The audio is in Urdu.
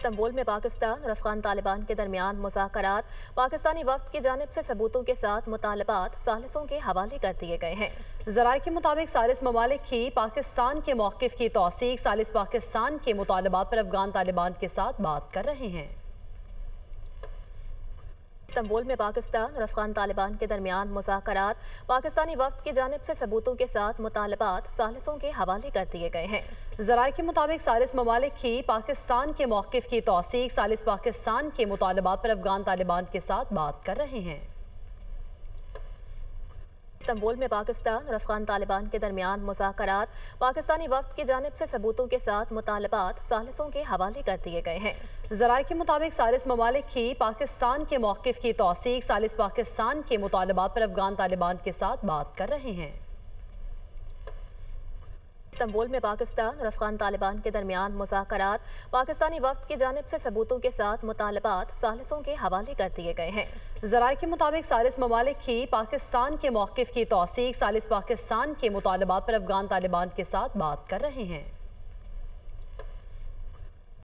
استنبول میں پاکستان اور افغان طالبان کے درمیان مذاکرات پاکستانی وفد کی جانب سے ثبوتوں کے ساتھ مطالبات ثالثوں کے حوالے کر دیے گئے ہیں۔ ذرائع کے مطابق ثالث ممالک کی پاکستان کے موقف کی توثیق، ثالث پاکستان کے مطالبات پر افغان طالبان کے ساتھ بات کر رہے ہیں۔ استنبول میں پاکستان اور افغان طالبان کے درمیان مذاکرات پاکستانی وفد کی جانب سے ثبوتوں کے ساتھ مطالبات ثالثوں کے حوالے کر دیے گئے ہیں۔ ذرائع کے مطابق ثالث ممالک کی پاکستان کے موقف کی توثیق، ثالث پاکستان کے مطالبات پر افغان طالبان کے ساتھ بات کر رہے ہیں۔ استنبول میں پاکستان اور افغان طالبان کے درمیان مذاکرات پاکستانی وفد کی جانب سے ثبوتوں کے ساتھ مطالبات ثالثوں کے حوالے کر دیے گئے ہیں۔ ذرائع کے مطابق ثالث ممالک کی پاکستان کے موقف کی توثیق، ثالث پاکستان کے مطالبات پر افغان طالبان کے ساتھ بات کر رہے ہیں۔ استنبول میں پاکستان اور افغان طالبان کے درمیان مذاکرات پاکستانی وفد کی جانب سے ثبوتوں کے ساتھ مطالبات ثالثوں کے حوالے کر دیے گئے ہیں۔ ذرائع کے مطابق ثالث ممالک کی پاکستان کے موقف کی توثیق، ثالث پاکستان کے مطالبات پر افغان طالبان کے ساتھ بات کر رہے ہیں۔